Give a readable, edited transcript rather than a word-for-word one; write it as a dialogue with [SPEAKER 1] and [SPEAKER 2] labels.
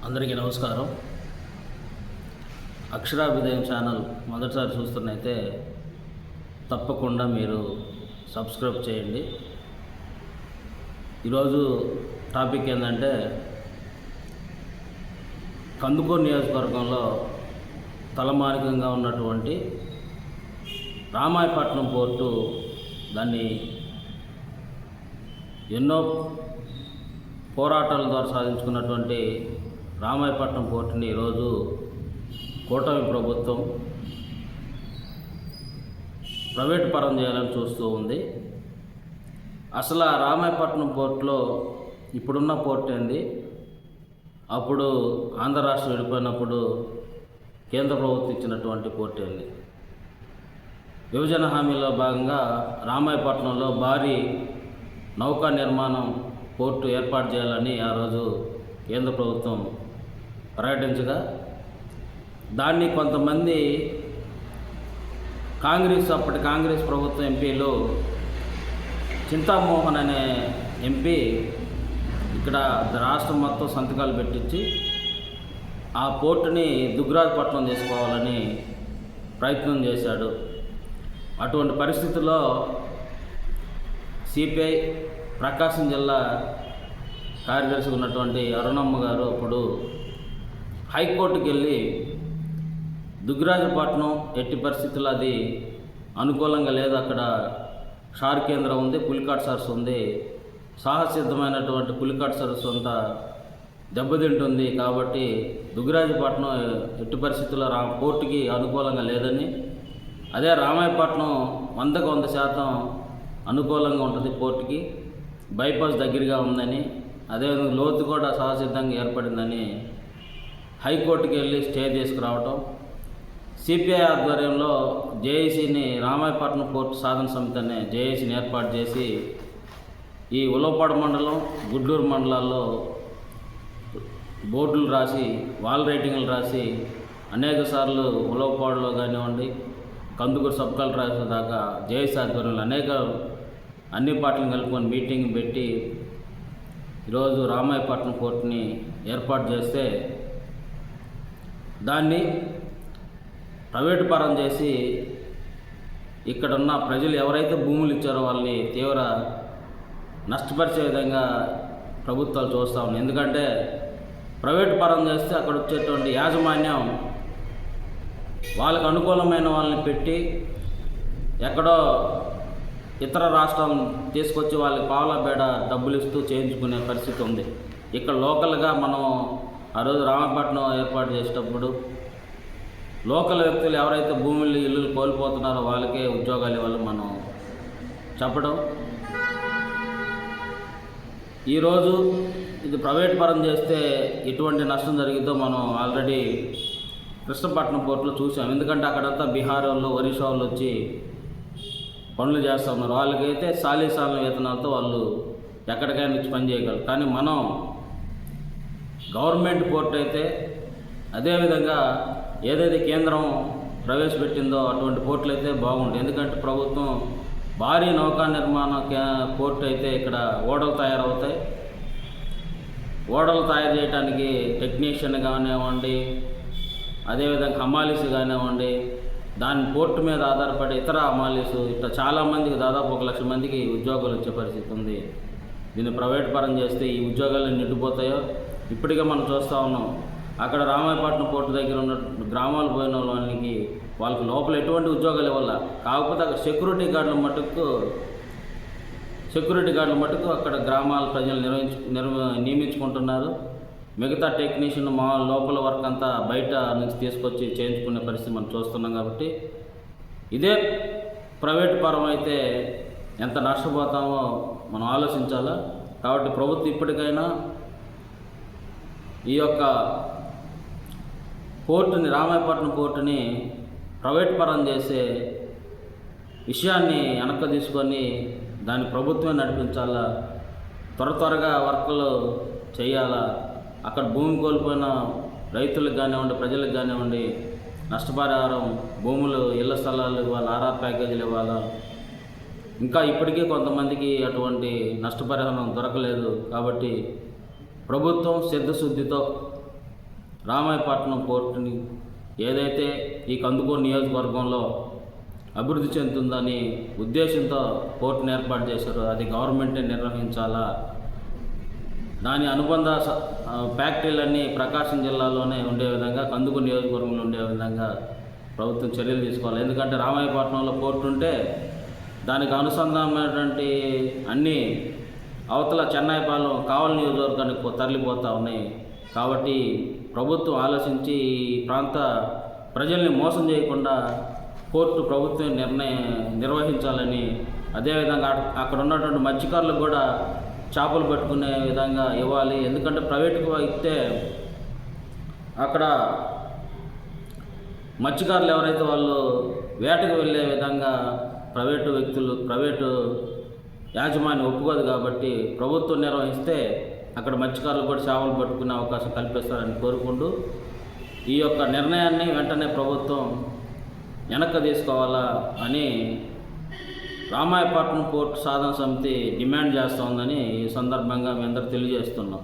[SPEAKER 1] అందరికీ నమస్కారం. అక్షరాభ్యుదయం ఛానల్ మొదటిసారి చూస్తున్నైతే తప్పకుండా మీరు సబ్స్క్రైబ్ చేయండి. ఈరోజు టాపిక్ ఏంటంటే కందుకూరు నియోజకవర్గంలో తలమానికంగా ఉన్నటువంటి రామాయపట్నం పోర్టు, దాన్ని ఎన్నో పోరాటాల ద్వారా సాధించుకున్నటువంటి రామాయపట్నం పోర్టుని ఈరోజు కూటమి ప్రభుత్వం ప్రైవేట్ పరం చేయాలని చూస్తూ ఉంది. అసలు ఆ రామాయపట్నం పోర్టులో ఇప్పుడున్న పోర్టు ఏంది, అప్పుడు ఆంధ్ర రాష్ట్రం విడిపోయినప్పుడు కేంద్ర ప్రభుత్వం ఇచ్చినటువంటి పోర్టు ఏంది? విభజన హామీలో భాగంగా రామాయపట్నంలో భారీ నౌకా నిర్మాణం పోర్టు ఏర్పాటు చేయాలని ఆ రోజు కేంద్ర ప్రభుత్వం ప్రకటించగా, దాన్ని కొంతమంది అప్పటి కాంగ్రెస్ ప్రభుత్వం ఎంపీలు, చింతామోహన్ అనే ఎంపీ ఇక్కడ రాష్ట్రం మొత్తం సంతకాలు పెట్టించి ఆ పోర్టుని దుగ్గరాజపట్నం తీసుకోవాలని ప్రయత్నం చేశాడు. అటువంటి పరిస్థితుల్లో సిపిఐ ప్రకాశం జిల్లా కార్యదర్శి ఉన్నటువంటి అరుణమ్మ గారు అప్పుడు హైకోర్టుకి వెళ్ళి దుగ్గరాజపట్నం ఎట్టి పరిస్థితుల్లో అది అనుకూలంగా లేదు, అక్కడ షార్ కేంద్రం ఉంది, పులికాట్ సరస్సు ఉంది, సాహసిద్ధమైనటువంటి పులికాట్ సరస్సు అంతా దెబ్బతింటుంది, కాబట్టి దుగ్గరాజపట్నం ఎట్టి పరిస్థితుల్లో పోర్టుకి అనుకూలంగా లేదని, అదే రామాయపట్నం 100% అనుకూలంగా ఉంటుంది, పోర్టుకి బైపాస్ దగ్గరగా ఉందని, అదేవిధంగా లోతు కూడా సహసిద్ధంగా ఏర్పడిందని హైకోర్టుకి వెళ్ళి స్టే తీసుకురావటం, సిపిఐ ఆధ్వర్యంలో జేఏసీని రామాయపట్నం పోర్టు సాధన సమితి అనే జేఏసీని ఏర్పాటు చేసి ఈ ఉలవపాడు మండలం, గుడ్లూరు మండలాల్లో బోర్డులు రాసి, వాల్ రైటింగ్లు రాసి అనేక సార్లు ఉలవపాడులో కానివ్వండి, కందుకూరు సబ్ కలెక్టర్ ఆఫీస్ దాకా జేఏసీ ఆధ్వర్యంలో అన్ని పార్టీలను కలుపుకొని మీటింగ్ పెట్టి ఈరోజు రామాయపట్నం పోర్టుని ఏర్పాటు చేస్తే, దాన్ని ప్రైవేటు పరం చేసి ఇక్కడున్న ప్రజలు ఎవరైతే భూములు ఇచ్చారో వాళ్ళని తీవ్ర నష్టపరిచే విధంగా ప్రభుత్వాలు చూస్తూ ఉన్నాయి. ఎందుకంటే ప్రైవేటు పరం చేస్తే అక్కడ వచ్చేటువంటి యాజమాన్యం వాళ్ళకు అనుకూలమైన వాళ్ళని పెట్టి ఎక్కడో ఇతర రాష్ట్రం తీసుకొచ్చి వాళ్ళకి పావలా బేడ డబ్బులు ఇస్తూ చేయించుకునే పరిస్థితి ఉంది. ఇక్కడ లోకల్గా మనం ఆ రోజు రామాయపట్నం ఏర్పాటు చేసేటప్పుడు లోకల్ వ్యక్తులు ఎవరైతే భూములు ఇల్లులు కోల్పోతున్నారో వాళ్ళకే ఉద్యోగాలు ఇవ్వాలి మనం చెప్పడం. ఈరోజు ఇది ప్రైవేట్ పరం చేస్తే ఎటువంటి నష్టం జరిగిందో మనం ఆల్రెడీ కృష్ణపట్నం పోర్టులో చూసాం. ఎందుకంటే అక్కడంతా బీహార్ వాళ్ళు, ఒరిస్సా వాళ్ళు వచ్చి పనులు చేస్తూ ఉన్నారు. వాళ్ళకైతే సాలీసాలన వేతనాలతో వాళ్ళు ఎక్కడికైనా ఇచ్చి పని చేయగలరు. కానీ మనం గవర్నమెంట్ పోర్ట్ అయితే అదేవిధంగా ఏదైతే కేంద్రం ప్రవేశపెట్టిందో అటువంటి పోర్టులు అయితే బాగుంటుంది. ఎందుకంటే ప్రభుత్వం భారీ నౌకా నిర్మాణ పోర్టు అయితే ఇక్కడ ఓడలు తయారవుతాయి. ఓడలు తయారు చేయడానికి టెక్నీషియన్ కానివ్వండి, అదేవిధంగా హమాలీస్ కానివ్వండి, దాని పోర్టు మీద ఆధారపడి ఇతర హమాలీసు ఇట్లా చాలామందికి దాదాపు 1,00,000 మందికి ఉద్యోగాలు వచ్చే పరిస్థితి ఉంది. దీన్ని ప్రైవేట్ పరం చేస్తే ఈ ఉద్యోగాలు నిండిపోతాయో ఇప్పటికే మనం చూస్తూ ఉన్నాం. అక్కడ రామాయపట్నం పోర్టు దగ్గర ఉన్న గ్రామాలు పోయిన వాళ్ళకి లోపల ఎటువంటి ఉద్యోగాలు ఇవ్వాల, కాకపోతే అక్కడ సెక్యూరిటీ గార్డుల మట్టుకు అక్కడ గ్రామాల ప్రజలు నియమించుకుంటున్నారు. మిగతా టెక్నీషియన్ లోపల వర్క్ అంతా బయట నుంచి తీసుకొచ్చి చేయించుకునే పరిస్థితి మనం చూస్తున్నాం. కాబట్టి ఇదే ప్రైవేట్ పరం అయితే ఎంత నష్టపోతామో మనం ఆలోచించాలా. కాబట్టి ప్రభుత్వం ఇప్పటికైనా ఈ యొక్క పోర్టుని, రామాయపట్నం పోర్టుని ప్రైవేట్ పరం చేసే విషయాన్ని వెనక్కి తీసుకొని దాన్ని ప్రభుత్వమే నడిపించాలా. త్వరగా వర్కులు చేయాలా. అక్కడ భూమి కోల్పోయిన రైతులకు కానివ్వండి, ప్రజలకు కానివ్వండి నష్టపరిహారం, భూములు, ఇళ్ల స్థలాలు ఇవ్వాలి, ఆర్ఆర్ ప్యాకేజీలు ఇవ్వాలా. ఇంకా ఇప్పటికీ కొంతమందికి అటువంటి నష్టపరిహారం దొరకలేదు. కాబట్టి ప్రభుత్వం సిద్ధశుద్ధితో రామాయపట్నం పోర్టుని ఏదైతే ఈ కందుకూరు నియోజకవర్గంలో అభివృద్ధి చెందుతుందని ఉద్దేశంతో పోర్టును ఏర్పాటు చేశారో అది గవర్నమెంటే నిర్వహించాలా. దాని అనుబంధ ఫ్యాక్టరీలన్నీ ప్రకాశం జిల్లాలోనే ఉండే విధంగా, కందుకూరు నియోజకవర్గంలో ఉండే విధంగా ప్రభుత్వం చర్యలు తీసుకోవాలి. ఎందుకంటే రామాయపట్నంలో పోర్టు ఉంటే దానికి అనుసంధానమైనటువంటి అన్ని అవతల చెన్నైపాలెం కావలి నియోజకవర్గానికి తరలిపోతూ ఉన్నాయి. కాబట్టి ప్రభుత్వం ఆలోచించి ఈ ప్రాంత ప్రజల్ని మోసం చేయకుండా పోర్టు ప్రభుత్వం నిర్వహించాలని, అదేవిధంగా అక్కడ ఉన్నటువంటి మత్స్యకారులకు కూడా చేపలు పట్టుకునే విధంగా ఇవ్వాలి. ఎందుకంటే ప్రైవేటుకు ఇస్తే అక్కడ మత్స్యకారులు ఎవరైతే వాళ్ళు వేటకు వెళ్ళే విధంగా ప్రైవేటు యాజమాన్యం ఒప్పుకోదు. కాబట్టి ప్రభుత్వం నిర్వహిస్తే అక్కడ మత్స్యకారులు కూడా చేపలు పట్టుకునే అవకాశం కల్పిస్తారని కోరుకుంటూ ఈ యొక్క నిర్ణయాన్ని వెంటనే ప్రభుత్వం వెనక్కి తీసుకోవాలా అని రామాయపట్నం పోర్టు సాధన సమితి డిమాండ్ చేస్తోందని ఈ సందర్భంగా మీ అందరూ తెలియజేస్తున్నాం.